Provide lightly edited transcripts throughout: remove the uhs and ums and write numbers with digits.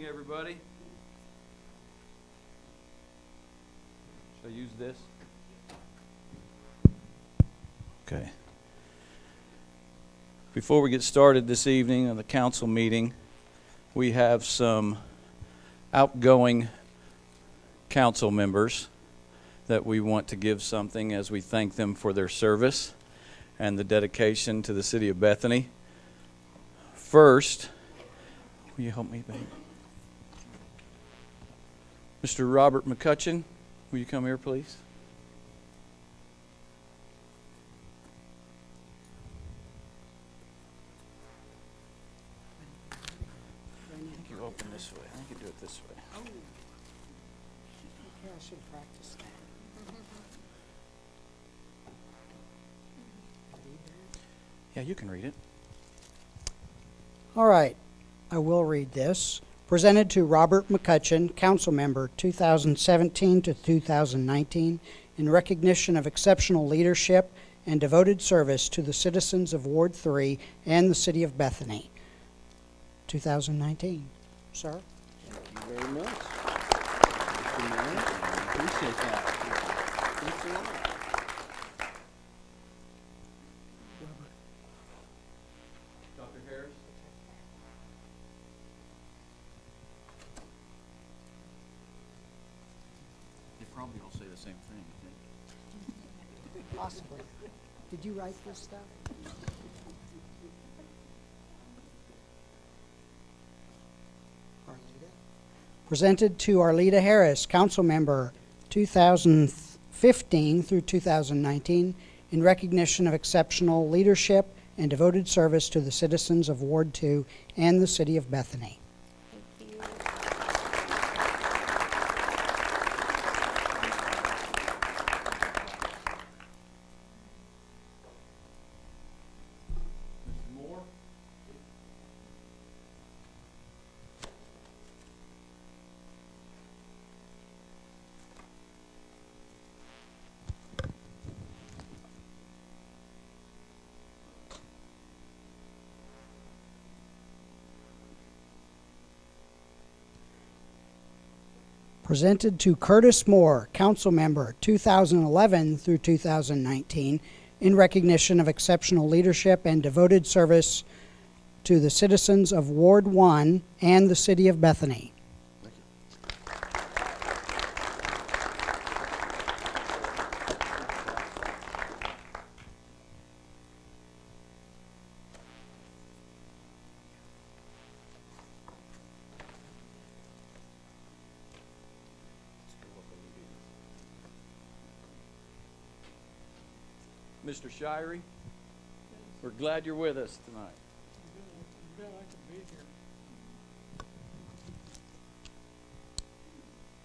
evening, everybody. Should I use this? Okay. Before we get started this evening on the council meeting, we have some outgoing council members that we want to give something as we thank them for their service and the dedication to the city of Bethany. First, will you help me, babe? Mr. Robert McCutcheon, will you come here, please? I think you open this way. I think you do it this way. Oh. Okay, I should practice that. Yeah, you can read it. All right, I will read this. Presented to Robert McCutcheon, Council Member 2017 to 2019, in recognition of exceptional leadership and devoted service to the citizens of Ward 3 and the city of Bethany. 2019. Sir? Thank you very much. Mr. Mayor, I appreciate that. Thanks a lot. Dr. Harris? They probably all say the same thing, I think. Possibly. Did you write this stuff? Presented to Arleta Harris, Council Member 2015 through 2019, in recognition of exceptional leadership and devoted service to the citizens of Ward 2 and the city of Bethany. Thank you. Mr. Moore? Presented to Curtis Moore, Council Member 2011 through 2019, in recognition of exceptional leadership and devoted service to the citizens of Ward 1 and the city of Bethany. Mr. Shirey, we're glad you're with us tonight.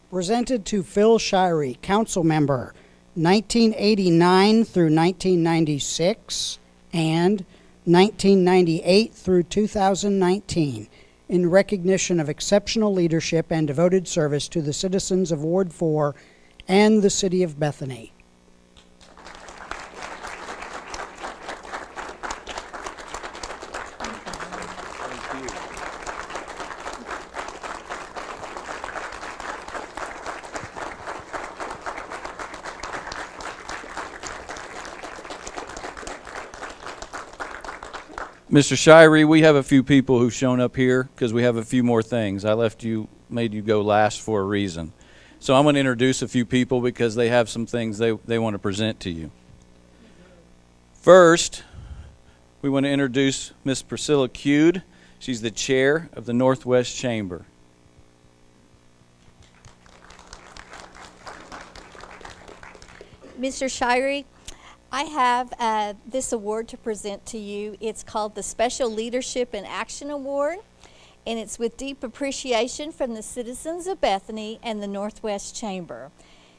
Presented to Phil Shirey, Council Member 1989 through 1996 and 1998 through 2019, in recognition of exceptional leadership and devoted service to the citizens of Ward 4 and the city of Bethany. Thank you. Mr. Shirey, we have a few people who've shown up here because we have a few more things. I made you go last for a reason. So I'm going to introduce a few people because they have some things they want to present to you. First, we want to introduce Miss Priscilla Cude. She's the chair of the Northwest Chamber. Mr. Shirey, I have this award to present to you. It's called the Special Leadership and Action Award, and it's with deep appreciation from the citizens of Bethany and the Northwest Chamber.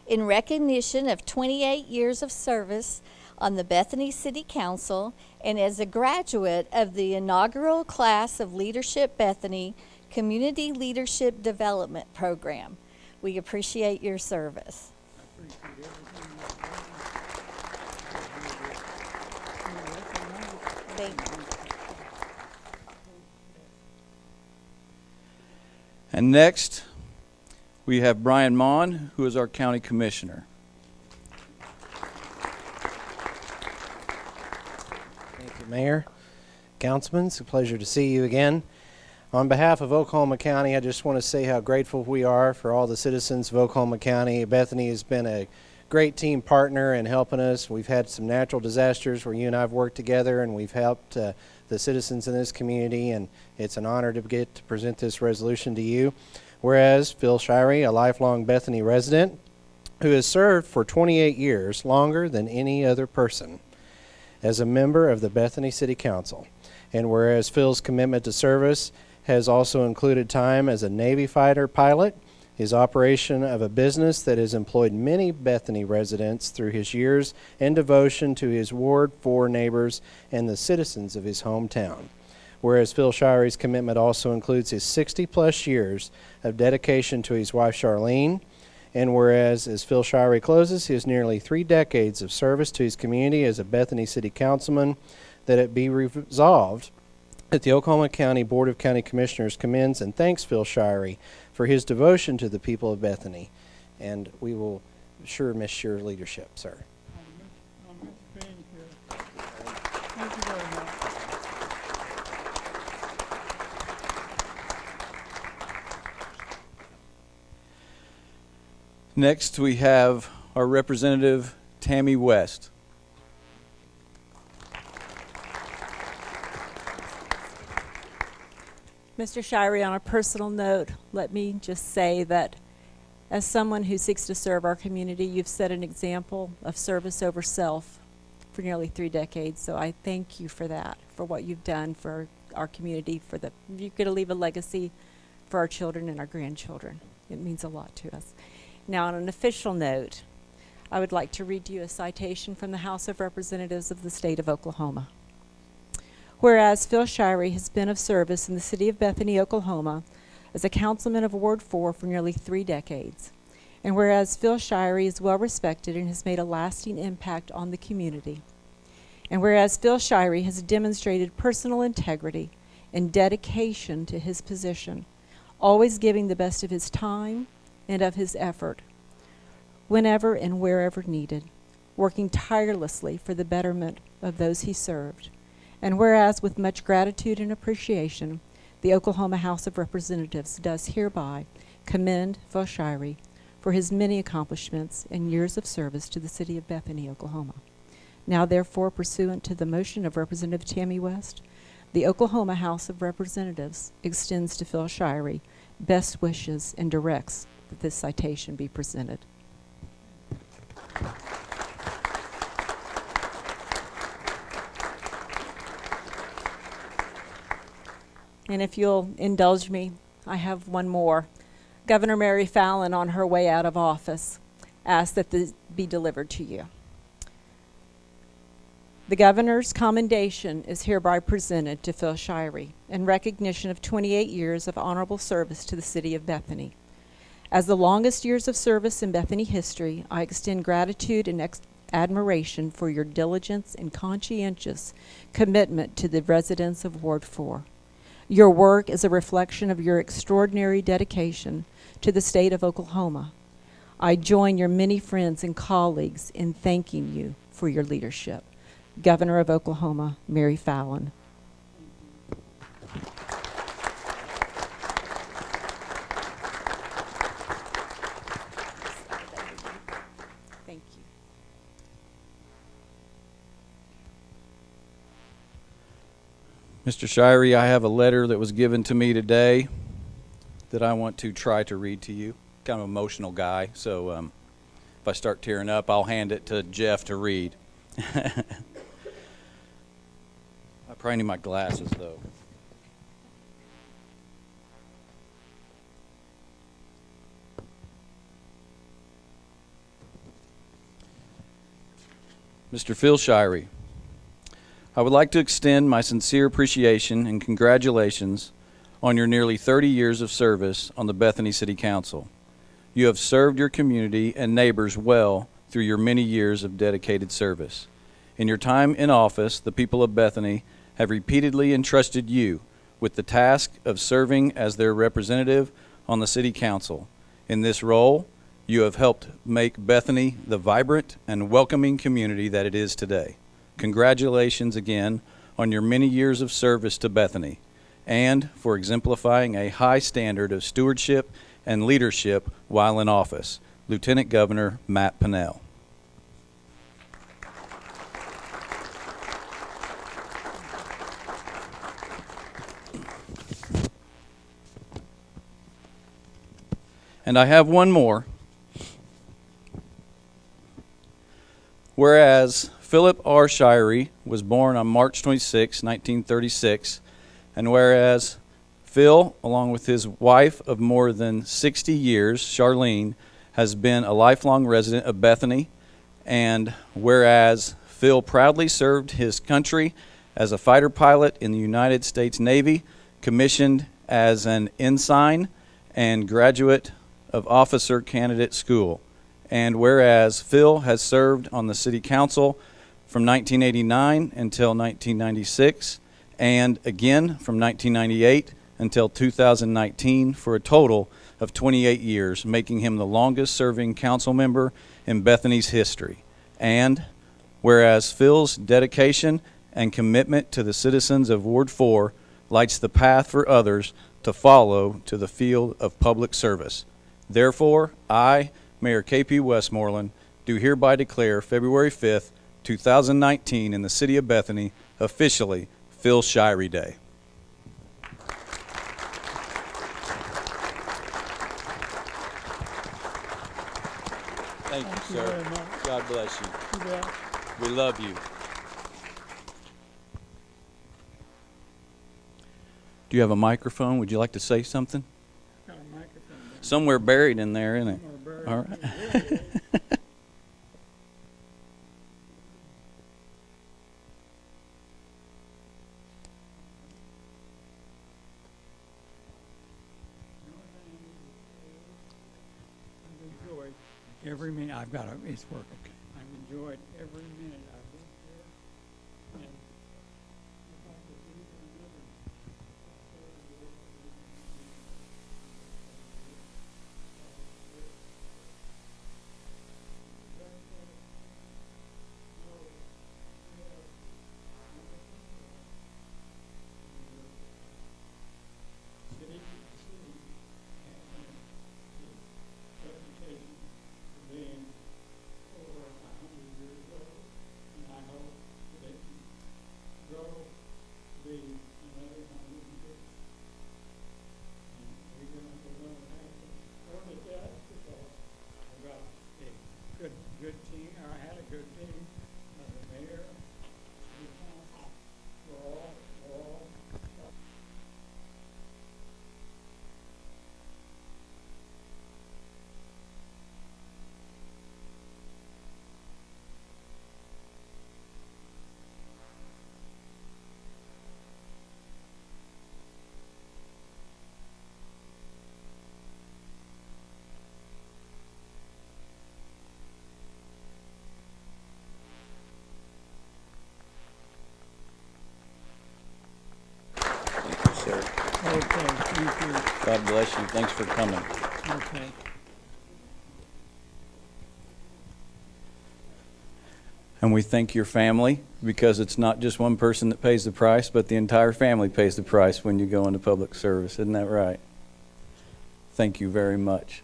In recognition of 28 years of service on the Bethany City Council and as a graduate of the inaugural class of Leadership Bethany Community Leadership Development Program. We appreciate your service. Thank you. And next, we have Brian Mon, who is our county commissioner. Thank you, Mayor. Councilman, it's a pleasure to see you again. On behalf of Oklahoma County, I just want to say how grateful we are for all the citizens of Oklahoma County. Bethany has been a great team partner in helping us. We've had some natural disasters where you and I have worked together, and we've helped the citizens in this community, and it's an honor to get to present this resolution to you. Whereas Phil Shirey, a lifelong Bethany resident who has served for 28 years, longer than any other person, as a member of the Bethany City Council. And whereas Phil's commitment to service has also included time as a Navy fighter pilot, his operation of a business that has employed many Bethany residents through his years and devotion to his Ward 4 neighbors and the citizens of his hometown. Whereas Phil Shirey's commitment also includes his 60-plus years of dedication to his wife Charlene, and whereas as Phil Shirey closes his nearly 3 decades of service to his community as a Bethany City Councilman, that it be resolved that the Oklahoma County Board of County Commissioners commends and thanks Phil Shirey for his devotion to the people of Bethany. And we will sure miss your leadership, sir. I'll miss being here. Thank you very much. Next, we have our representative, Tammy West. Mr. Shirey, on a personal note, let me just say that as someone who seeks to serve our community, you've set an example of service over self for nearly 3 decades. So I thank you for that, for what you've done for our community, you're going to leave a legacy for our children and our grandchildren. It means a lot to us. Now, on an official note, I would like to read to you a citation from the House of Representatives of the state of Oklahoma. Whereas Phil Shirey has been of service in the city of Bethany, Oklahoma, as a councilman of Ward 4 for nearly 3 decades. And whereas Phil Shirey is well respected and has made a lasting impact on the community. And whereas Phil Shirey has demonstrated personal integrity and dedication to his position, always giving the best of his time and of his effort, whenever and wherever needed, working tirelessly for the betterment of those he served. And whereas, with much gratitude and appreciation, the Oklahoma House of Representatives does hereby commend Phil Shirey for his many accomplishments and years of service to the city of Bethany, Oklahoma. Now, therefore, pursuant to the motion of Representative Tammy West, the Oklahoma House of Representatives extends to Phil Shirey best wishes and directs that this citation be presented. And if you'll indulge me, I have one more. Governor Mary Fallon, on her way out of office, asked that this be delivered to you. The governor's commendation is hereby presented to Phil Shirey in recognition of 28 years of honorable service to the city of Bethany. As the longest years of service in Bethany history, I extend gratitude and admiration for your diligence and conscientious commitment to the residents of Ward 4. Your work is a reflection of your extraordinary dedication to the state of Oklahoma. I join your many friends and colleagues in thanking you for your leadership. Governor of Oklahoma, Mary Fallon. Thank you. Mr. Shirey, I have a letter that was given to me today that I want to try to read to you. Kind of an emotional guy, so if I start tearing up, I'll hand it to Jeff to read. I probably need my glasses, though. Mr. Phil Shirey, I would like to extend my sincere appreciation and congratulations on your nearly 30 years of service on the Bethany City Council. You have served your community and neighbors well through your many years of dedicated service. In your time in office, the people of Bethany have repeatedly entrusted you with the task of serving as their representative on the City Council. In this role, you have helped make Bethany the vibrant and welcoming community that it is today. Congratulations again on your many years of service to Bethany and for exemplifying a high standard of stewardship and leadership while in office. Lieutenant Governor Matt Pinnell. And I have one more. Whereas Philip R. Shirey was born on March 26, 1936, and whereas Phil, along with his wife of more than 60 years, Charlene, has been a lifelong resident of Bethany, and whereas Phil proudly served his country as a fighter pilot in the United States Navy, commissioned as an ensign and graduate of Officer Candidate School. And whereas Phil has served on the City Council from 1989 until 1996, and again from 1998 until 2019 for a total of 28 years, making him the longest serving council member in Bethany's history. And whereas Phil's dedication and commitment to the citizens of Ward 4 lights the path for others to follow to the field of public service. Therefore, I, Mayor K.P. Westmoreland, do hereby declare February 5th, 2019 in the city of Bethany officially Phil Shirey Day. Thank you, Thank you sir. very much. God bless you. You bet. We love you. Do you have a microphone? Would you like to say something? Got a microphone. Somewhere buried in there, isn't it? Somewhere buried. All right. I've enjoyed every minute. It's working. I've enjoyed every minute I've been here. And if I could do another, reputation for being over 100 years old, and I hope that it can grow to be another 100 years. And we're going to have to earn it that because I've got a good team, or I had a good team, the mayor, the council, we're all Sir. okay. Thank you. God bless you. Thanks for coming. Okay. And we thank your family because it's not just one person that pays the price, but the entire family pays the price when you go into public service. Isn't that right? Thank you very much.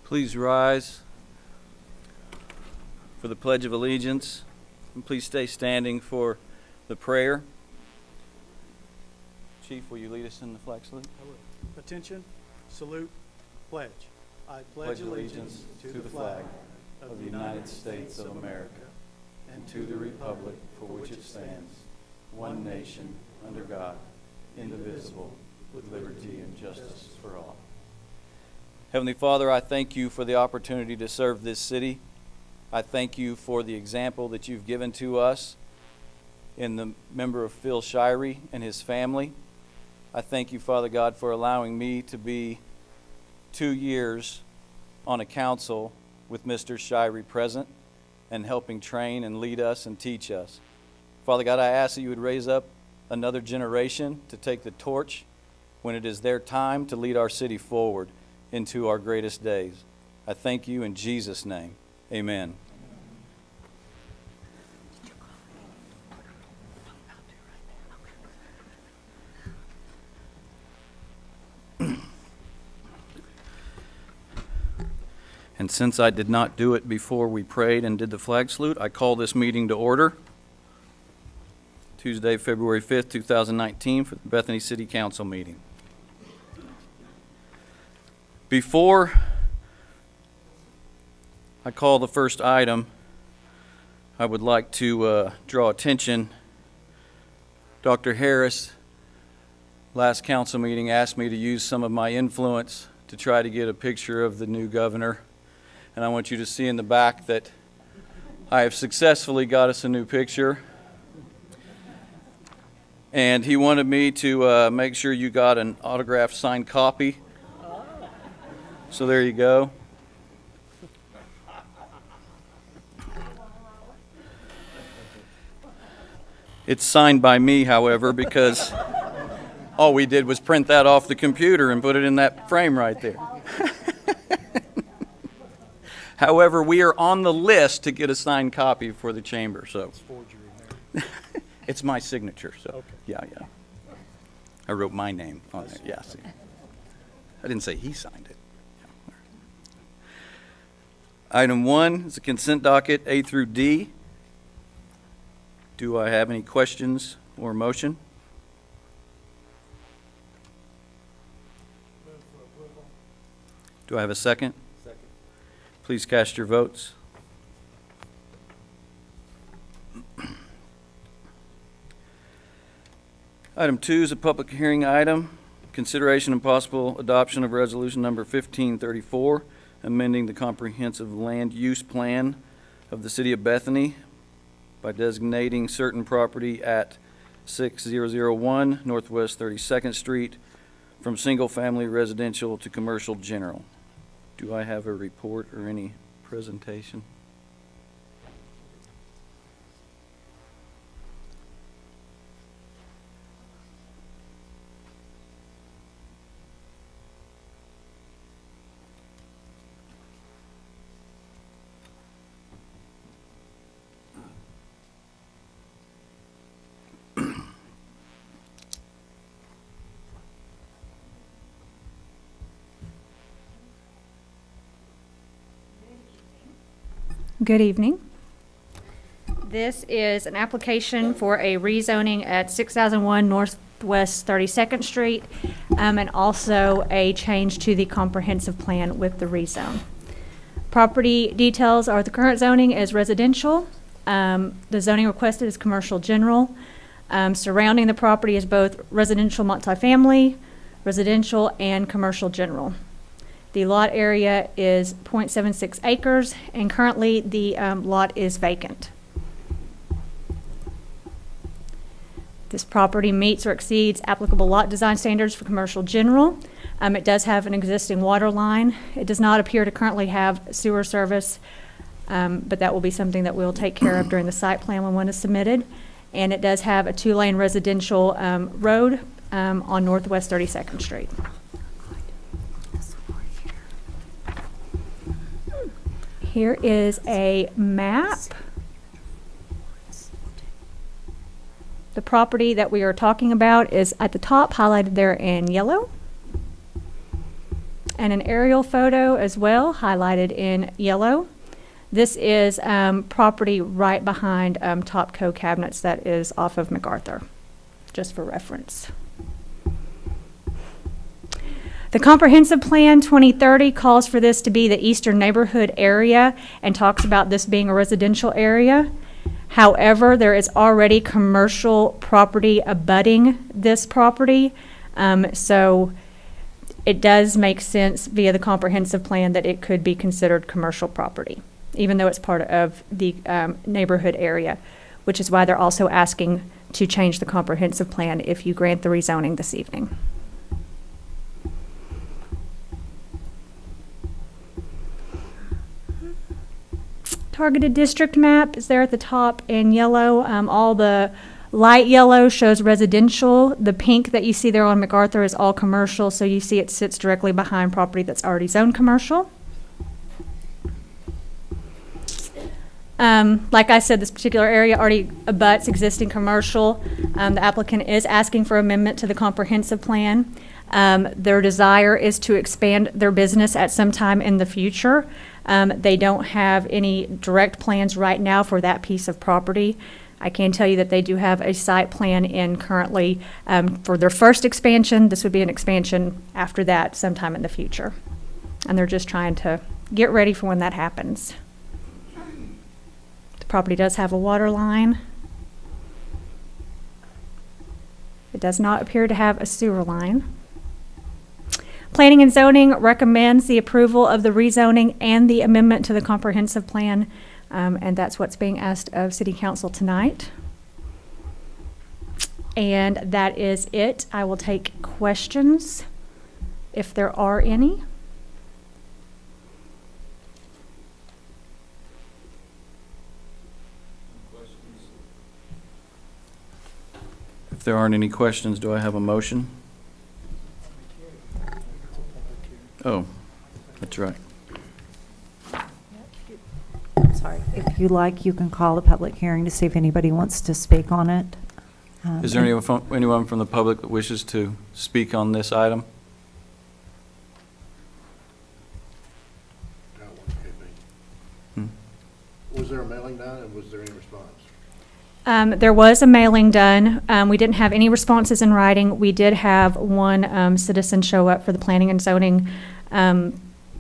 Please rise for the Pledge of Allegiance, and please stay standing for the prayer. Chief, will you lead us in the flag salute? I will. Attention, salute, pledge. I pledge allegiance to the flag of the United States of America and to the republic for which it stands, one nation, under God, indivisible, with liberty and justice for all. Heavenly Father, I thank you for the opportunity to serve this city. I thank you for the example that you've given to us in the member of Phil Shirey and his family. I thank you, Father God, for allowing me to be 2 years on a council with Mr. Shirey present and helping train and lead us and teach us. Father God, I ask that you would raise up another generation to take the torch when it is their time to lead our city forward into our greatest days. I thank you in Jesus' name. Amen. And since I did not do it before we prayed and did the flag salute, I call this meeting to order. Tuesday, February 5th, 2019, for the Bethany City Council meeting. Before I call the first item, I would like to draw attention. Dr. Harris, last council meeting, asked me to use some of my influence to try to get a picture of the new governor. And I want you to see in the back that I have successfully got us a new picture. And he wanted me to make sure you got an autographed signed copy. So there you go. It's signed by me, however, because all we did was print that off the computer and put it in that frame right there. However, we are on the list to get a signed copy for the chamber, so. It's forgery there. It's my signature, so. Okay. Yeah. I wrote my name on it, yeah, see. I didn't say he signed it. Yeah. Item 1 is the consent docket, A through D. Do I have any questions or motion? Move for approval. Do I have a second? Second. Please cast your votes. Item 2 is a public hearing item. Consideration and possible adoption of resolution number 1534, amending the comprehensive land use plan of the city of Bethany by designating certain property at 6001 Northwest 32nd Street from single-family residential to commercial general. Do I have a report or any presentation? Good evening. This is an application for a rezoning at 6001 Northwest 32nd Street, and also a change to the comprehensive plan with the rezone. Property details are the current zoning is residential. The zoning requested is commercial general. Surrounding the property is both residential multifamily, residential, and commercial general. The lot area is 0.76 acres, and currently the lot is vacant. This property meets or exceeds applicable lot design standards for commercial general. It does have an existing water line. It does not appear to currently have sewer service, but that will be something that we'll take care of during the site plan when one is submitted. And it does have a 2-lane residential road on Northwest 32nd Street. Here is a map. The property that we are talking about is at the top, highlighted there in yellow. And an aerial photo as well, highlighted in yellow. This is property right behind Topco Cabinets that is off of MacArthur, just for reference. The Comprehensive Plan 2030 calls for this to be the eastern neighborhood area and talks about this being a residential area. However, there is already commercial property abutting this property, so it does make sense via the comprehensive plan that it could be considered commercial property. even though it's part of the neighborhood area, which is why they're also asking to change the comprehensive plan if you grant the rezoning this evening. Targeted district map is there at the top in yellow. All the light yellow shows residential. The pink that you see there on MacArthur is all commercial, so you see it sits directly behind property that's already zoned commercial. Like I said, this particular area already abuts existing commercial. The applicant is asking for amendment to the comprehensive plan. Their desire is to expand their business at some time in the future. They don't have any direct plans right now for that piece of property. I can tell you that they do have a site plan in currently for their first expansion. This would be an expansion after that sometime in the future. And they're just trying to get ready for when that happens. The property does have a water line. It does not appear to have a sewer line. Planning and Zoning recommends the approval of the rezoning and the amendment to the comprehensive plan, and that's what's being asked of City Council tonight. And that is it. I will take questions if there are any. If there aren't any questions, do I have a motion? Oh, that's right. Sorry. If you like, you can call a public hearing to see if anybody wants to speak on it. Is there anyone from the public that wishes to speak on this item? Was there a mailing done, and was there any response? There was a mailing done. We didn't have any responses in writing. We did have one citizen show up for the Planning and Zoning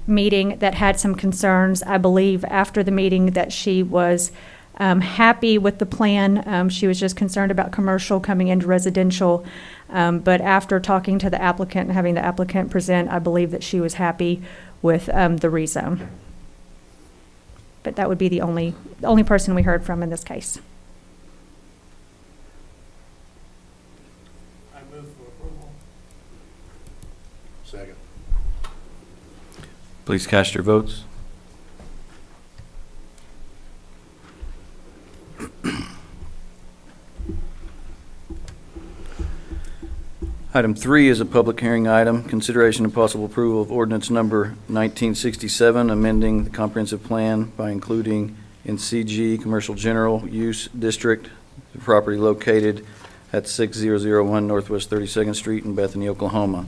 meeting that had some concerns. I believe after the meeting that she was happy with the plan. She was just concerned about commercial coming into residential. But after talking to the applicant and having the applicant present, I believe that she was happy with the rezone. But that would be the only person we heard from in this case. I move for approval. Second. Please cast your votes. Item 3 is a public hearing item, consideration and possible approval of ordinance number 1967, amending the comprehensive plan by including in CG Commercial General Use District, the property located at 6001 Northwest 32nd Street in Bethany, Oklahoma.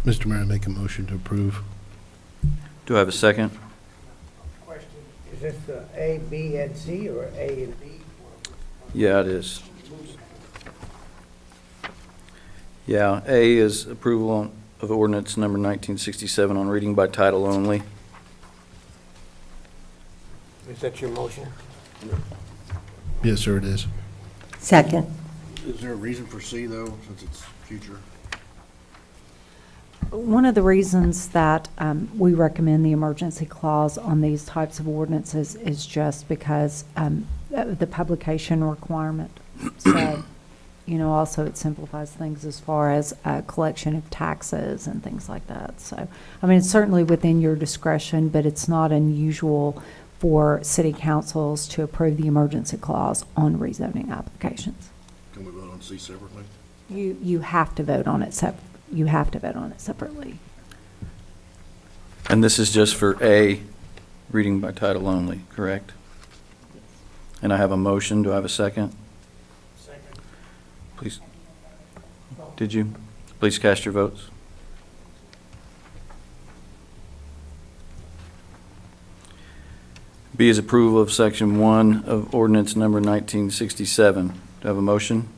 Mr. Mayor, I make a motion to approve. Do I have a second? Question, is this the A, B, and C, or A and B? Yeah, it is. Yeah, A is approval of ordinance number 1967 on reading by title only. Is that your motion? Yes, sir, it is. Second. Is there a reason for C, though, since it's future? One of the reasons that we recommend the emergency clause on these types of ordinances is just because of the publication requirement. So, you know, also it simplifies things as far as collection of taxes and things like that. So, I mean, it's certainly within your discretion, but it's not unusual for city councils to approve the emergency clause on rezoning applications. Can we vote on C separately? You have to vote on it You have to vote on it separately. And this is just for A, reading by title only, correct? And I have a motion. Do I have a second? Second. Please. Did you? Please cast your votes. B is approval of section 1 of ordinance number 1967. Do I have a motion?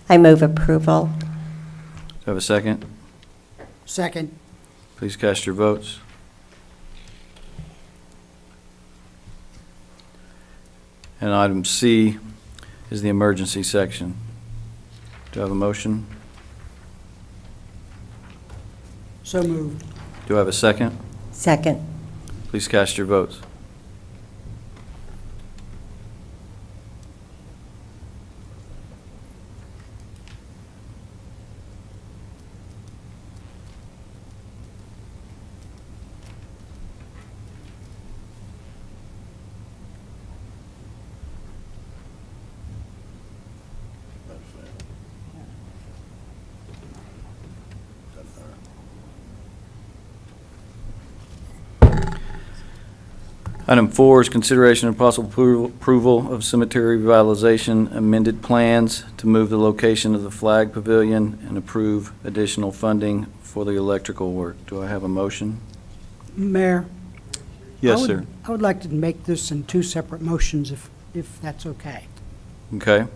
I move approval. Do I have a second? Second. Please cast your votes. And item C is the emergency section. Do I have a motion? So moved. Do I have a second? Second. Please cast your votes. Item 4 is consideration and possible approval of cemetery revitalization amended plans to move the location of the flag pavilion and approve additional funding for the electrical work. Do I have a motion? Mayor? Yes, I would- sir. I would like to make this in two separate motions, if that's okay. Okay.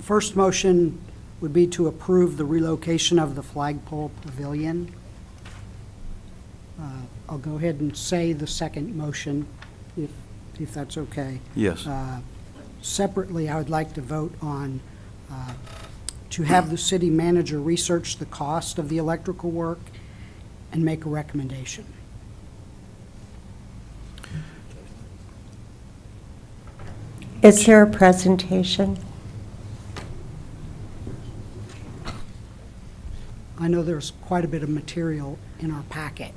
First motion would be to approve the relocation of the flagpole pavilion. I'll go ahead and say the second motion, if that's okay. Yes. Separately, I would like to vote on, to have the city manager research the cost of the electrical work and make a recommendation. Is there a presentation? I know there's quite a bit of material in our packet.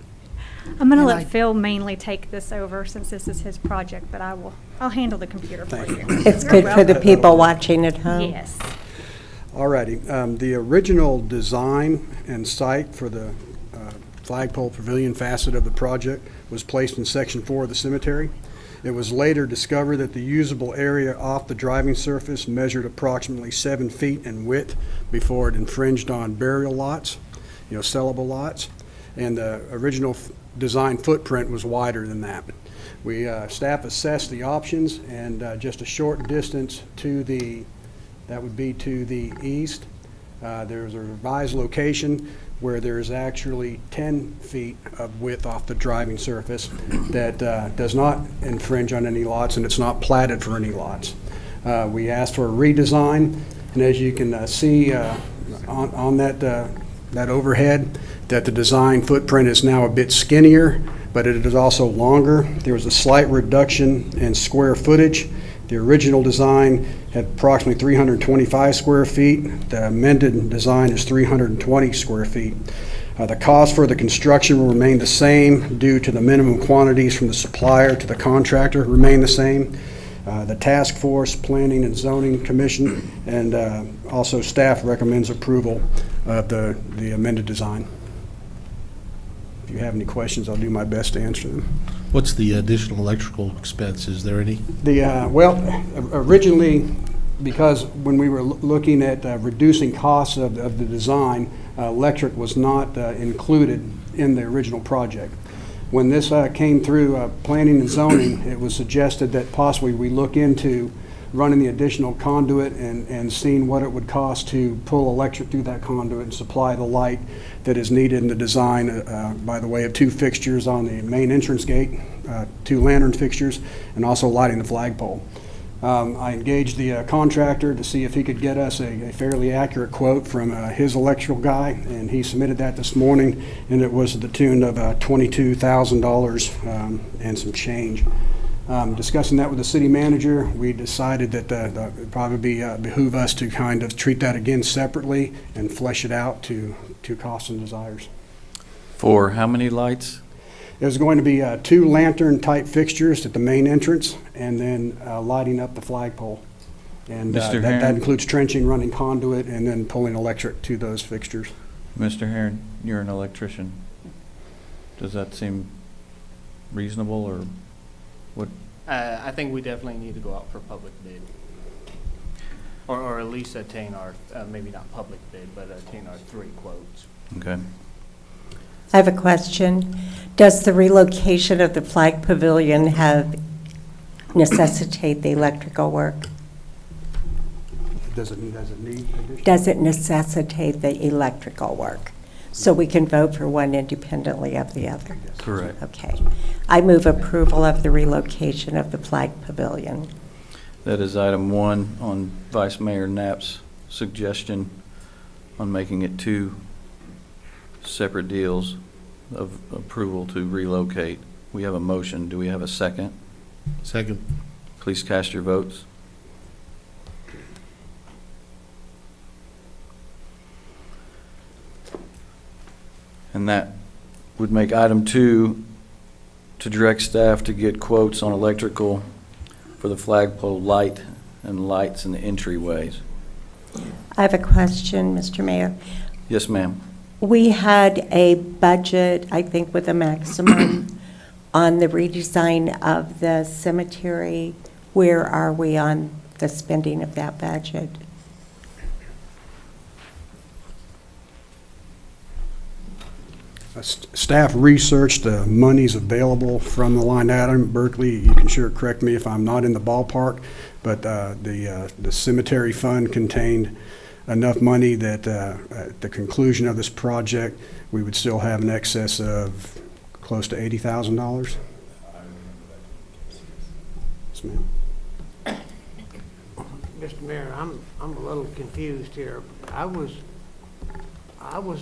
I'm going to And let I- Phil mainly take this over since this is his project, but I'll handle the computer for you. It's You're good for the welcome. people watching at home. Yes. Alrighty, the original design and site for the flagpole pavilion facet of the project was placed in Section 4 of the cemetery. It was later discovered that the usable area off the driving surface measured approximately 7 feet in width before it infringed on burial lots, sellable lots, and the original design footprint was wider than that. Staff assessed the options, and just a short distance that would be to the east, there's a revised location where there's actually 10 feet of width off the driving surface that does not infringe on any lots, and it's not platted for any lots. We asked for a redesign, and as you can see on that overhead, that the design footprint is now a bit skinnier, but it is also longer. There was a slight reduction in square footage. The original design had approximately 325 square feet. The amended design is 320 square feet. The cost for the construction will remain the same due to the minimum quantities from the supplier to the contractor remain the same. The task force, planning and zoning commission, and also staff recommends approval of the amended design. If you have any questions, I'll do my best to answer them. What's the additional electrical expense? Is there any? Originally, because when we were looking at reducing costs of the design, electric was not included in the original project. When this came through planning and zoning, it was suggested that possibly we look into running the additional conduit and seeing what it would cost to pull electric through that conduit and supply the light that is needed in the design by the way of 2 fixtures on the main entrance gate, 2 lantern fixtures, and also lighting the flagpole. I engaged the contractor to see if he could get us a fairly accurate quote from his electrical guy, and he submitted that this morning, and it was to the tune of $22,000 and some change. Discussing that with the city manager, we decided that it would probably behoove us to kind of treat that again separately and flesh it out to costs and desires. For how many lights? There's going to be 2 lantern-type fixtures at the main entrance, and then lighting up the flagpole. And Mr. that Herron? includes trenching, running conduit, and then pulling electric to those fixtures. Mr. Herron, you're an electrician. Does that seem reasonable, or what? I think we definitely need to go out for public bid. Or at least attain our, maybe not public bid, but attain our 3 quotes. Okay. I have a question. Does the relocation of the flag pavilion necessitate the electrical work? Does it need additional? Does it necessitate the electrical work? So we can vote for one independently of the other? Correct. Okay. I move approval of the relocation of the flag pavilion. That is item 1 on Vice Mayor Knapp's suggestion on making it 2 separate deals of approval to relocate. We have a motion. Do we have a second? Second. Please cast your votes. And that would make item 2 to direct staff to get quotes on electrical for the flagpole light and lights in the entryways. I have a question, Mr. Mayor. Yes, ma'am. We had a budget, I think, with a maximum on the redesign of the cemetery. Where are we on the spending of that budget? Staff researched the monies available from the line item. Berkeley, you can sure correct me if I'm not in the ballpark, but the cemetery fund contained enough money that at the conclusion of this project, we would still have an excess of close to $80,000. Yes, ma'am. Mr. Mayor, I'm a little confused here. I was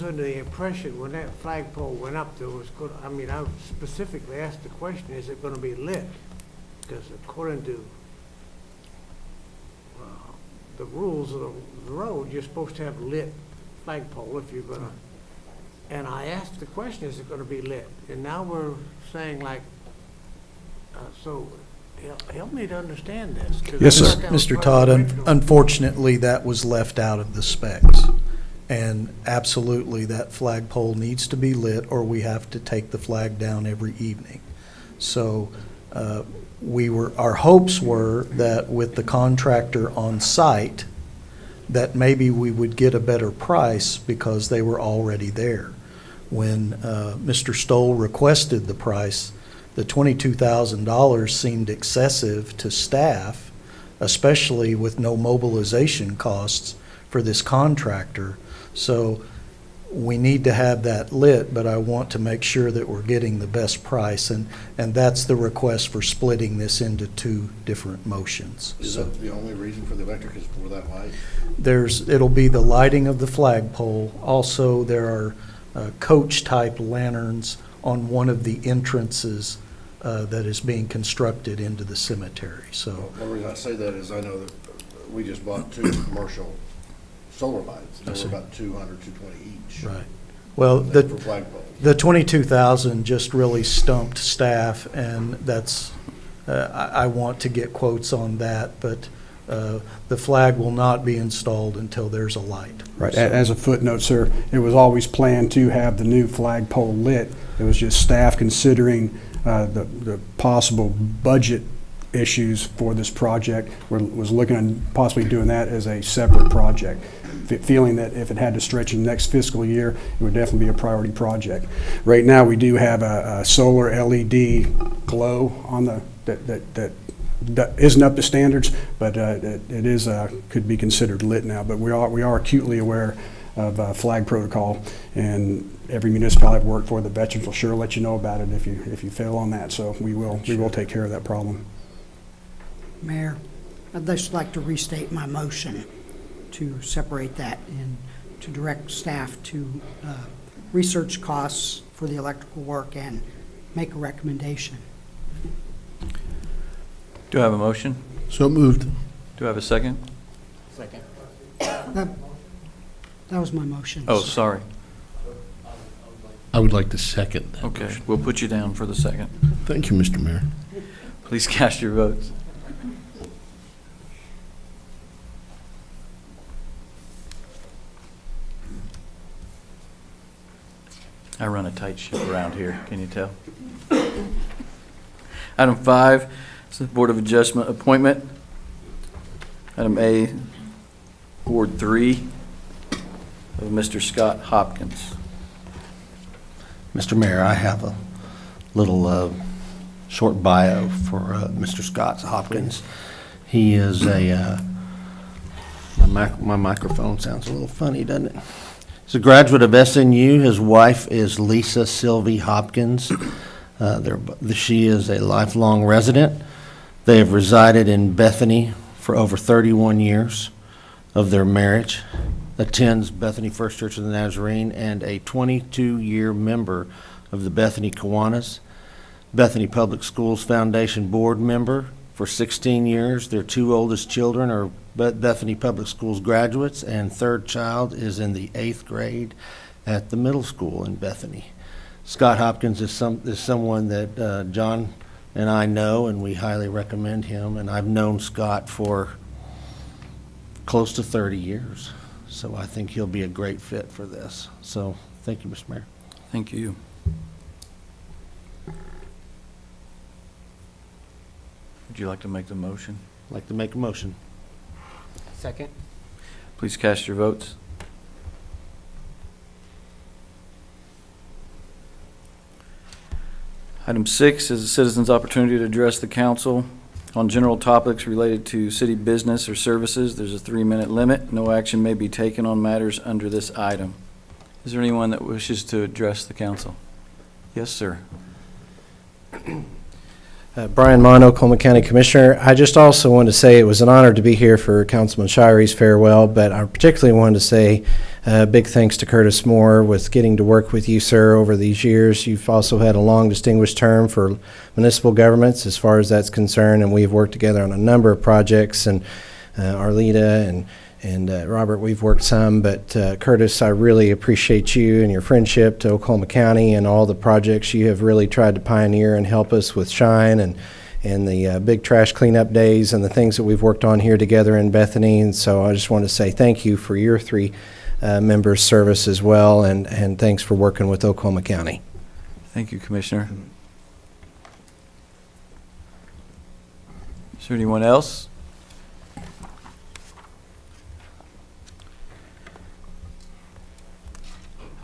under the impression when that flagpole went up, there was good, I mean, I specifically asked the question, is it gonna be lit? Because according to the rules of the road, you're supposed to have lit flagpole if you're gonna, and I asked the question, is it gonna be lit? And now we're saying like, so help me to understand this. 'Cause Yes, I sir. thought that was Mr. part Todd, of the original. unfortunately, that was left out of the specs. And absolutely, that flagpole needs to be lit, or we have to take the flag down every evening. So our hopes were that with the contractor on site, that maybe we would get a better price because they were already there. When Mr. Stoll requested the price, the $22,000 seemed excessive to staff, especially with no mobilization costs for this contractor. So we need to have that lit, but I want to make sure that we're getting the best price, and that's the request for splitting this into 2 different motions. Is So that the only reason for the electric is for that light? it'll be the lighting of the flagpole. Also, there are coach-type lanterns on one of the entrances that is being constructed into the cemetery. So The reason I say that is I know that we just bought 2 commercial solar lights. They were about $200, $220 each. right. Well, For flagpoles. the $22,000 just really stumped staff, and that's, I want to get quotes on that, but the flag will not be installed until there's a light. Right. So- As a footnote, sir, it was always planned to have the new flagpole lit. It was just staff considering the possible budget issues for this project, was looking at possibly doing that as a separate project, feeling that if it had to stretch in the next fiscal year, it would definitely be a priority project. Right now, we do have a solar LED glow on that isn't up to standards, but it is could be considered lit now. But we are acutely aware of flag protocol, and every municipality I've worked for, the veterans will sure let you know about it if you fail on that. So we will take care of that problem. Mayor, I'd just like to restate my motion to separate that and to direct staff to research costs for the electrical work and make a recommendation. Do I have a motion? So moved. Do I have a second? Second. That was my motion. Oh, sorry. I would like to second that. Okay, motion. we'll put you down for the second. Thank you, Mr. Mayor. Please cast your votes. I run a tight ship around here, can you tell? Item 5 is the Board of Adjustment appointment. Item A, Ward 3 of Mr. Scott Hopkins. Mr. Mayor, I have a little short bio for Mr. Scott Hopkins. He is my microphone sounds a little funny, doesn't it? He's a graduate of SNU. His wife is Lisa Sylvie Hopkins. She is a lifelong resident. They have resided in Bethany for over 31 years of their marriage, attends Bethany First Church of the Nazarene, and a 22-year member of the Bethany Kiwanis, Bethany Public Schools Foundation board member for 16 years. Their two oldest children are Bethany Public Schools graduates, and third child is in the 8th grade at the middle school in Bethany. Scott Hopkins is someone that John and I know, and we highly recommend him, and I've known Scott for close to 30 years, so I think he'll be a great fit for this. So thank you, Mr. Mayor. Thank you. Would you like to make the motion? I'd like to make a motion. Second. Please cast your votes. Item 6 is a citizen's opportunity to address the council on general topics related to city business or services. There's a 3-minute limit. No action may be taken on matters under this item. Is there anyone that wishes to address the council? Yes, sir. Brian Mon, Oklahoma County Commissioner. I just also wanted to say it was an honor to be here for Councilman Shire's farewell, but I particularly wanted to say big thanks to Curtis Moore with getting to work with you, sir, over these years. You've also had a long, distinguished term for municipal governments as far as that's concerned, and we've worked together on a number of projects, and Arlita and Robert, we've worked some, but Curtis, I really appreciate you and your friendship to Oklahoma County and all the projects you have really tried to pioneer and help us with Shine and the big trash cleanup days and the things that we've worked on here together in Bethany. And so I just want to say thank you for your 3 members' service as well, and thanks for working with Oklahoma County. Thank you, Commissioner. Is there anyone else?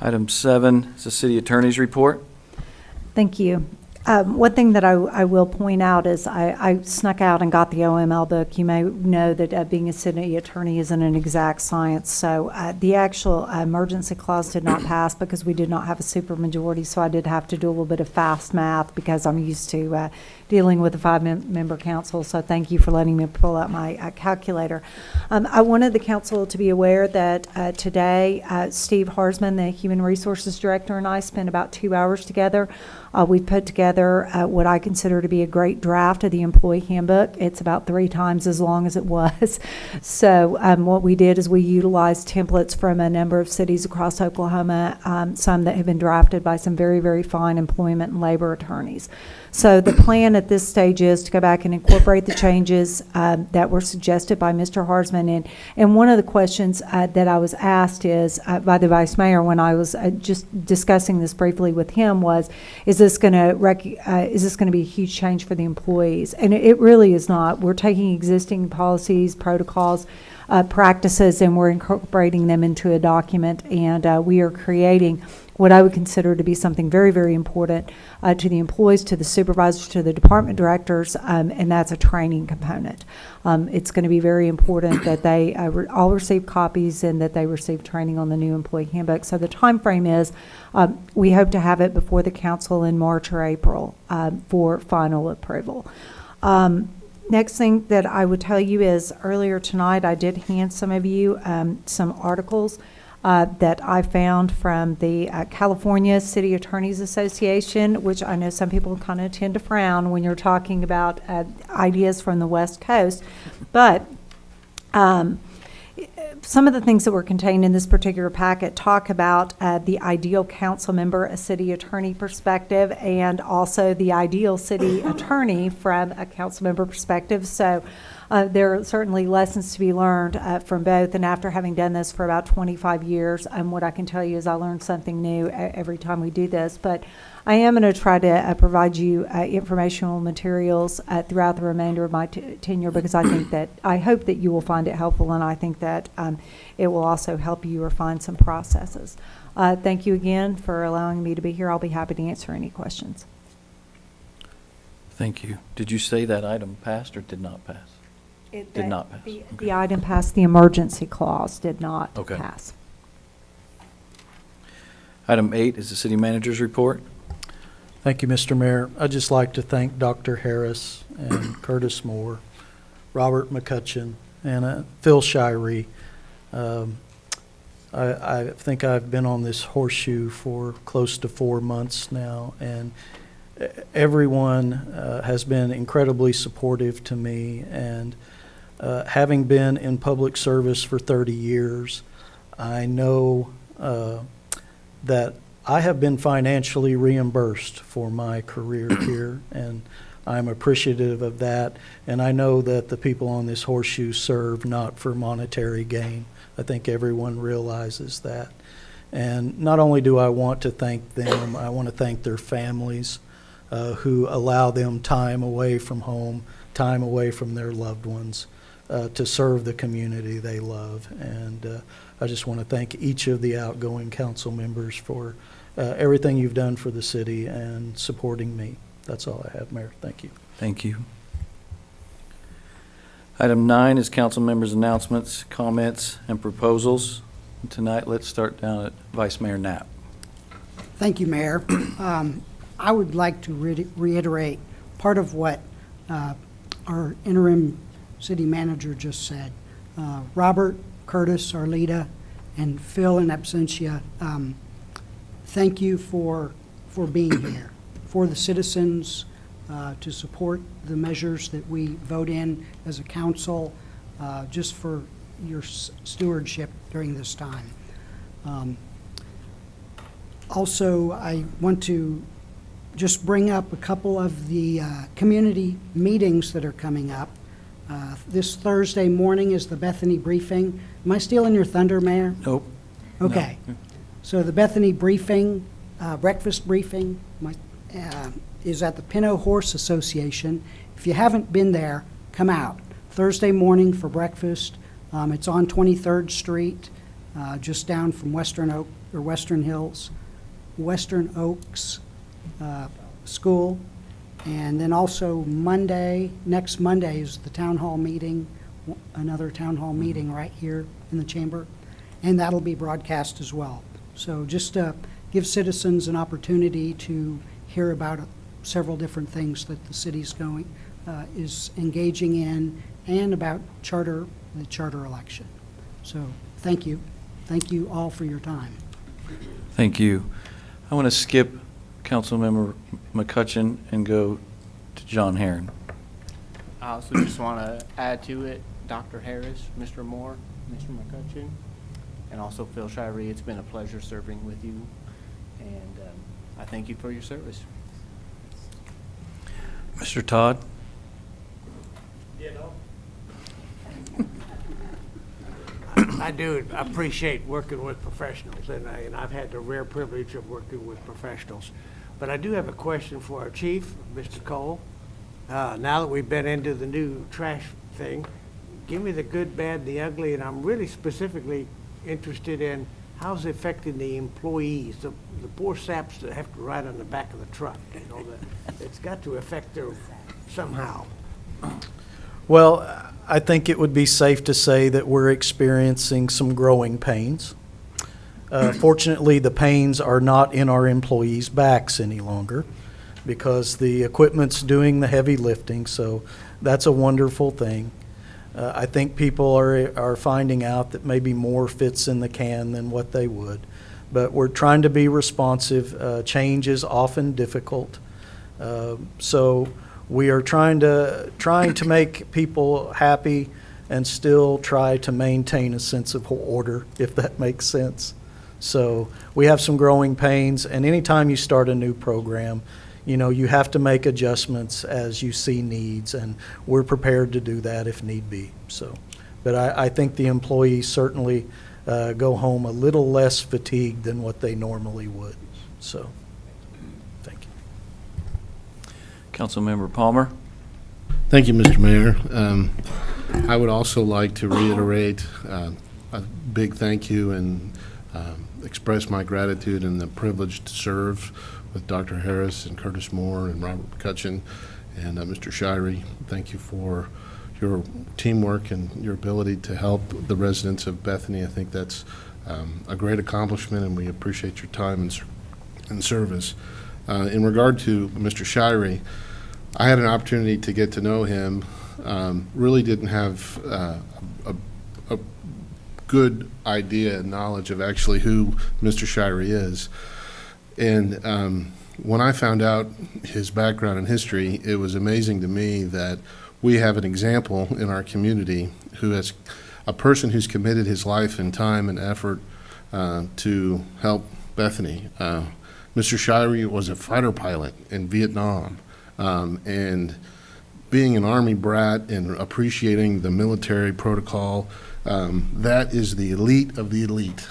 Item 7 is the city attorney's report. Thank you. One thing that I will point out is I snuck out and got the OML book. You may know that being a city attorney isn't an exact science. So the actual emergency clause did not pass because we did not have a supermajority. So I did have to do a little bit of fast math because I'm used to dealing with a 5-member council. So thank you for letting me pull out my calculator. I wanted the council to be aware that today Steve Harsman, the Human Resources Director, and I spent about 2 hours together. We put together what I consider to be a great draft of the employee handbook. It's about 3 times as long as it was. So what we did is we utilized templates from a number of cities across Oklahoma, some that have been drafted by some very, very fine employment and labor attorneys. So the plan at this stage is to go back and incorporate the changes that were suggested by Mr. Harsman. And one of the questions that I was asked is by the Vice Mayor when I was just discussing this briefly with him was, is this going to be a huge change for the employees? And it really is not. We're taking existing policies, protocols, practices, and we're incorporating them into a document, and we are creating what I would consider to be something very, very important to the employees, to the supervisors, to the department directors, and that's a training component. It's going to be very important that they all receive copies and that they receive training on the new employee handbook. So the time frame is we hope to have it before the council in March or April for final approval. Next thing that I would tell you is earlier tonight I did hand some of you some articles that I found from the California City Attorneys Association, which I know some people kind of tend to frown when you're talking about ideas from the West Coast. But some of the things that were contained in this particular packet talk about the ideal council member, a city attorney perspective, and also the ideal city attorney from a council member perspective. So there are certainly lessons to be learned from both, and after having done this for about 25 years, what I can tell you is I learn something new every time we do this. But I am going to try to provide you informational materials throughout the remainder of my tenure, because I hope that you will find it helpful, and I think that it will also help you refine some processes. Thank you again for allowing me to be here. I'll be happy to answer any questions. Thank you. Did you say that item passed or did not pass? Did not pass. The item passed. The emergency clause did not pass. Item 8 is the city manager's report. Thank you, Mr. Mayor. I'd just like to thank Dr. Harris and Curtis Moore, Robert McCutcheon, and Phil Shirey. I think I've been on this horseshoe for close to 4 months now, and everyone has been incredibly supportive to me. And having been in public service for 30 years, I know that I have been financially reimbursed for my career here, and I'm appreciative of that. And I know that the people on this horseshoe serve not for monetary gain. I think everyone realizes that. And not only do I want to thank them, I want to thank their families who allow them time away from home, time away from their loved ones to serve the community they love. And I just want to thank each of the outgoing council members for everything you've done for the city and supporting me. That's all I have, Mayor. Thank you. Thank you. Item 9 is council members' announcements, comments, and proposals. Tonight, let's start down at Vice Mayor Knapp. Thank you, Mayor. I would like to reiterate part of what our interim city manager just said. Robert, Curtis, Arlita, and Phil in absentia, thank you for being here, for the citizens, to support the measures that we vote in as a council, just for your stewardship during this time. Also, I want to just bring up a couple of the community meetings that are coming up. This Thursday morning is the Bethany briefing. Am I stealing your thunder, Mayor? Nope. Okay. No. So the Bethany briefing, breakfast briefing, is at the Pinot Horse Association. If you haven't been there, come out. Thursday morning for breakfast. It's on 23rd Street, just down from Western Oaks School. And then also next Monday is the town hall meeting, another town hall meeting right here in the chamber. And that'll be broadcast as well. So just give citizens an opportunity to hear about several different things that the city's is engaging in, and about the charter election. So thank you. Thank you all for your time. Thank you. I want to skip Councilmember McCutcheon and go to John Herron. I also just want to add to it, Dr. Harris, Mr. Moore, Mr. McCutcheon, and also Phil Shirey. It's been a pleasure serving with you, and I thank you for your service. Mr. Todd? I do appreciate working with professionals, and I've had the rare privilege of working with professionals. But I do have a question for our chief, Mr. Cole. Now that we've been into the new trash thing, give me the good, bad, the ugly, and I'm really specifically interested in how's it affecting the employees, the poor saps that have to ride on the back of the truck. It's got to affect them somehow. Well, I think it would be safe to say that we're experiencing some growing pains. Fortunately, the pains are not in our employees' backs any longer because the equipment's doing the heavy lifting, so that's a wonderful thing. I think people are finding out that maybe more fits in the can than what they would. But we're trying to be responsive. Change is often difficult. So we are trying to make people happy and still try to maintain a sense of order, if that makes sense. So we have some growing pains, and anytime you start a new program, you have to make adjustments as you see needs, and we're prepared to do that if need be. So, but I think the employees certainly go home a little less fatigued than what they normally would. So, thank you. Councilmember Palmer? Thank you, Mr. Mayor. I would also like to reiterate a big thank you and express my gratitude and the privilege to serve with Dr. Harris and Curtis Moore and Robert McCutcheon and Mr. Shirey. Thank you for your teamwork and your ability to help the residents of Bethany. I think that's a great accomplishment, and we appreciate your time and service. In regard to Mr. Shirey, I had an opportunity to get to know him really didn't have a good idea and knowledge of actually who Mr. Shirey is. And when I found out his background and history, it was amazing to me that we have an example in our community who has a person who's committed his life and time and effort to help Bethany. Mr. Shirey was a fighter pilot in Vietnam, and being an Army brat and appreciating the military protocol, that is the elite of the elite.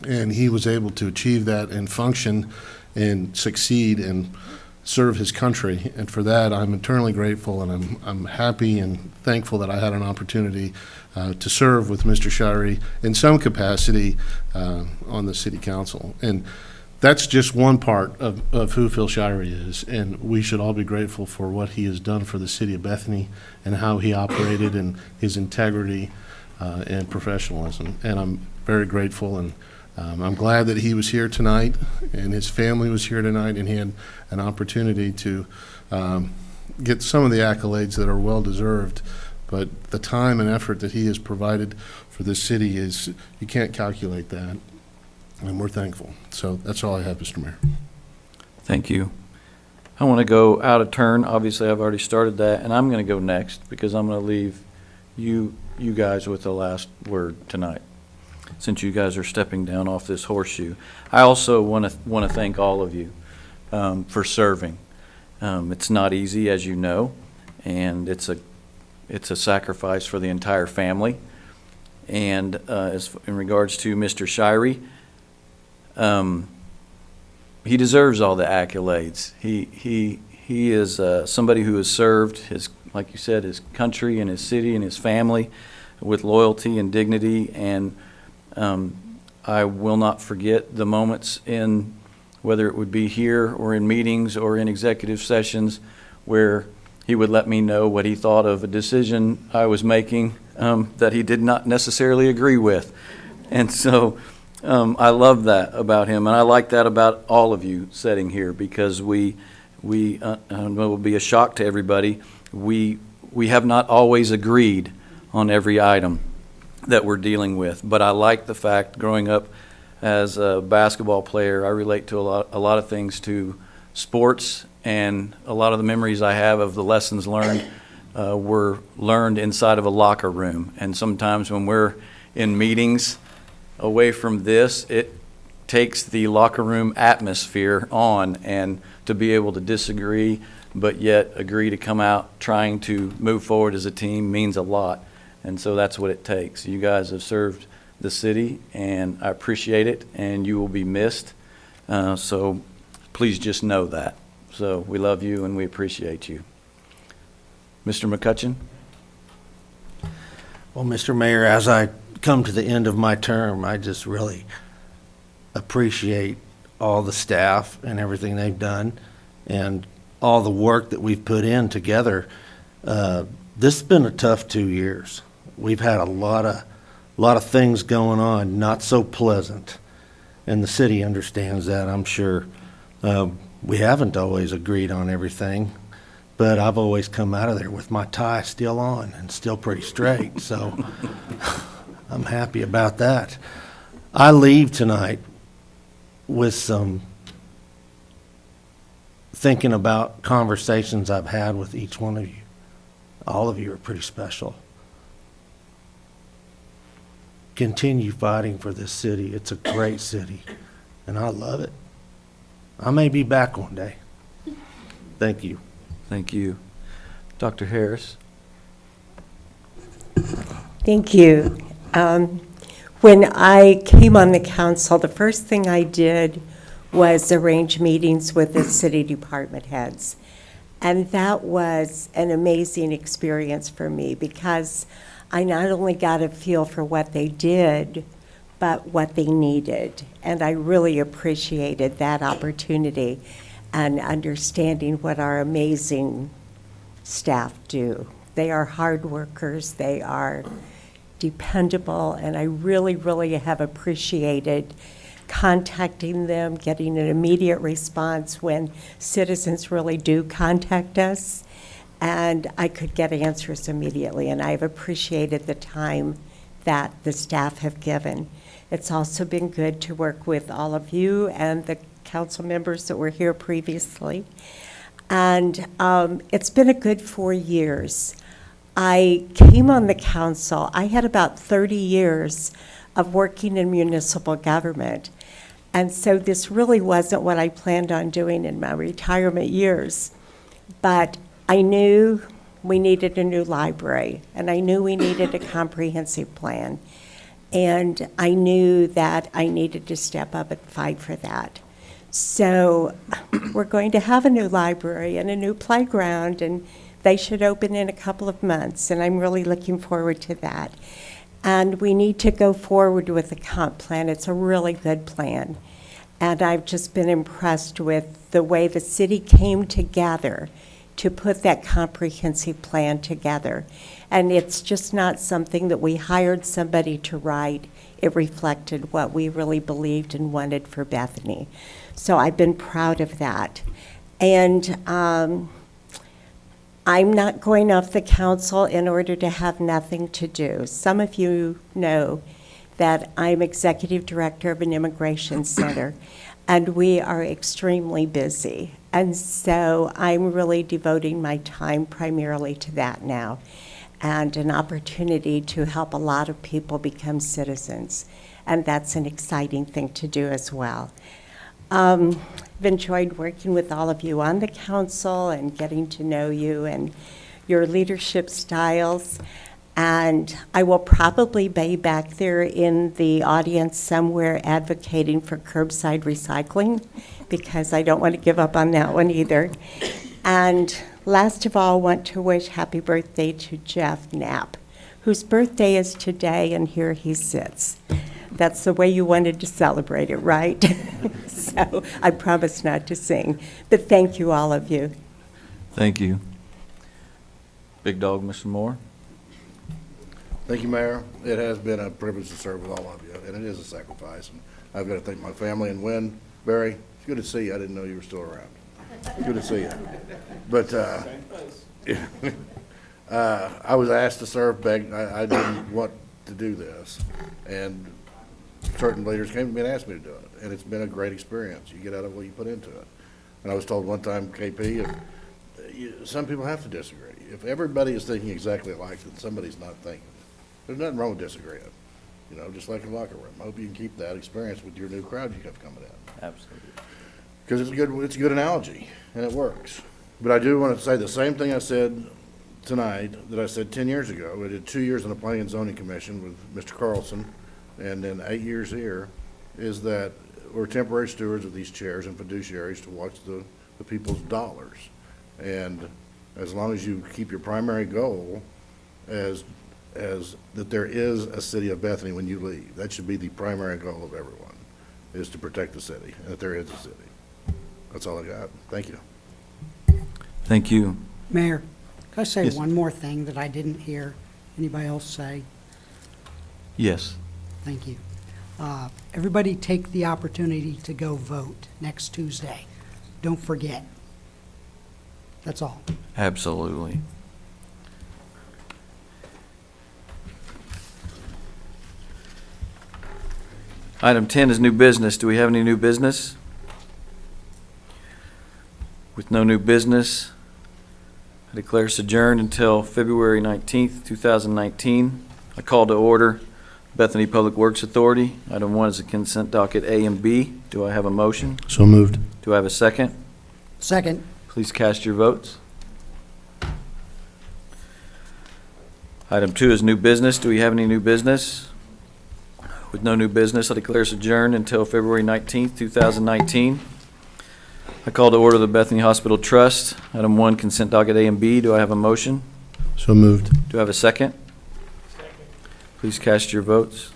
And he was able to achieve that and function and succeed and serve his country. And for that, I'm eternally grateful, and I'm happy and thankful that I had an opportunity to serve with Mr. Shirey in some capacity on the city council. And that's just one part of who Phil Shirey is, and we should all be grateful for what he has done for the city of Bethany and how he operated and his integrity and professionalism. And I'm very grateful, and I'm glad that he was here tonight and his family was here tonight, and he had an opportunity to get some of the accolades that are well deserved. But the time and effort that he has provided for this city is, you can't calculate that, and we're thankful. So that's all I have, Mr. Mayor. Thank you. I want to go out of turn. Obviously, I've already started that, and I'm going to go next because I'm going to leave you guys with the last word tonight, since you guys are stepping down off this horseshoe. I also want to thank all of you for serving. It's not easy, as you know, and it's a sacrifice for the entire family. And as in regards to Mr. Shirey, he deserves all the accolades. He is somebody who has served his, like you said, his country and his city and his family with loyalty and dignity. And I will not forget the moments in, whether it would be here or in meetings or in executive sessions, where he would let me know what he thought of a decision I was making that he did not necessarily agree with. And so I love that about him, and I like that about all of you sitting here, because we it will be a shock to everybody, we have not always agreed on every item that we're dealing with. But I like the fact, growing up as a basketball player, I relate to a lot of things to sports, and a lot of the memories I have of the lessons learned were learned inside of a locker room. And sometimes when we're in meetings away from this, it takes the locker room atmosphere on, and to be able to disagree but yet agree to come out trying to move forward as a team means a lot. And so that's what it takes. You guys have served the city, and I appreciate it, and you will be missed. So please just know that. So we love you and we appreciate you. Mr. McCutcheon? Well, Mr. Mayor, as I come to the end of my term, I just really appreciate all the staff and everything they've done and all the work that we've put in together. This has been a tough 2 years. We've had a lot of things going on, not so pleasant, and the city understands that, I'm sure. We haven't always agreed on everything, but I've always come out of there with my tie still on and still pretty straight, so I'm happy about that. I leave tonight with some thinking about conversations I've had with each one of you. All of you are pretty special. Continue fighting for this city. It's a great city, and I love it. I may be back one day. Thank you. Thank you. Dr. Harris? Thank you. When I came on the council, the first thing I did was arrange meetings with the city department heads. And that was an amazing experience for me, because I not only got a feel for what they did, but what they needed. And I really appreciated that opportunity and understanding what our amazing staff do. They are hard workers, they are dependable, and I really, really have appreciated contacting them, getting an immediate response when citizens really do contact us. and I could get answers immediately, and I've appreciated the time that the staff have given. It's also been good to work with all of you and the council members that were here previously. And it's been a good 4 years. I came on the council, I had about 30 years of working in municipal government. And so this really wasn't what I planned on doing in my retirement years. But I knew we needed a new library, and I knew we needed a comprehensive plan. And I knew that I needed to step up and fight for that. So we're going to have a new library and a new playground, and they should open in a couple of months, and I'm really looking forward to that. And we need to go forward with the comp plan. It's a really good plan. And I've just been impressed with the way the city came together to put that comprehensive plan together. And it's just not something that we hired somebody to write. It reflected what we really believed and wanted for Bethany. So I've been proud of that. And I'm not going off the council in order to have nothing to do. Some of you know that I'm executive director of an immigration center, and we are extremely busy. And so I'm really devoting my time primarily to that now, and an opportunity to help a lot of people become citizens. And that's an exciting thing to do as well. I've enjoyed working with all of you on the council and getting to know you and your leadership styles. And I will probably be back there in the audience somewhere advocating for curbside recycling, because I don't want to give up on that one either. And last of all, I want to wish happy birthday to Jeff Knapp, whose birthday is today, and here he sits. That's the way you wanted to celebrate it, right? So I promise not to sing. But thank you, all of you. Thank you. Big Dog, Mr. Moore. Thank you, Mayor. It has been a privilege to serve with all of you, and it is a sacrifice. And I've got to thank my family. And Wynn, Barry, it's good to see you. I didn't know you were still around. Good to see you. But I was asked to serve, begged. I didn't want to do this, and certain leaders came to me and asked me to do it, and it's been a great experience. You get out of what you put into it. And I was told one time, KP, some people have to disagree. If everybody is thinking exactly alike, then somebody's not thinking. There's nothing wrong with disagreeing, just like a locker room. I hope you can keep that experience with your new crowd you have coming in. Absolutely. Because it's a good analogy, and it works. But I do want to say the same thing I said tonight that I said 10 years ago. I did 2 years on the Planning and Zoning Commission with Mr. Carlson, and then 8 years here, is that we're temporary stewards of these chairs and fiduciaries to watch the people's dollars. And as long as you keep your primary goal as that there is a city of Bethany when you leave, that should be the primary goal of everyone, is to protect the city, and that there is a city. That's all I got. Thank you. Thank you. Mayor, can I say Yes. one more thing that I didn't hear anybody else say? Yes. Thank you. Everybody take the opportunity to go vote next Tuesday. Don't forget. That's all. Absolutely. Item 10 is new business. Do we have any new business? With no new business, I declare us adjourned until February 19th, 2019. I call to order Bethany Public Works Authority. Item 1 is the consent docket A and B. Do I have a motion? So moved. Do I have a second? Second. Please cast your votes. Item 2 is new business. Do we have any new business? With no new business, I declare us adjourned until February 19th, 2019. I call to order the Bethany Hospital Trust. Item 1, consent docket A and B. Do I have a motion? So moved. Do I have a second? Second. Please cast your votes.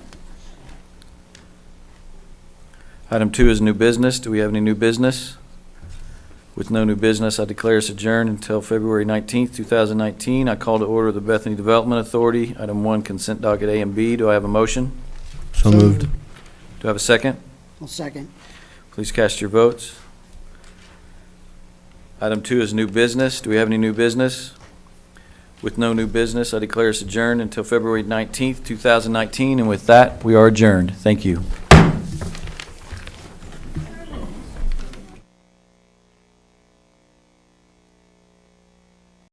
Item 2 is new business. Do we have any new business? With no new business, I declare us adjourned until February 19th, 2019. I call to order the Bethany Development Authority. Item 1, consent docket A and B. Do I have a motion? So moved. Do I have a second? I'll second. Please cast your votes. Item 2 is new business. Do we have any new business? With no new business, I declare us adjourned until February 19th, 2019, and with that, we are adjourned. Thank you.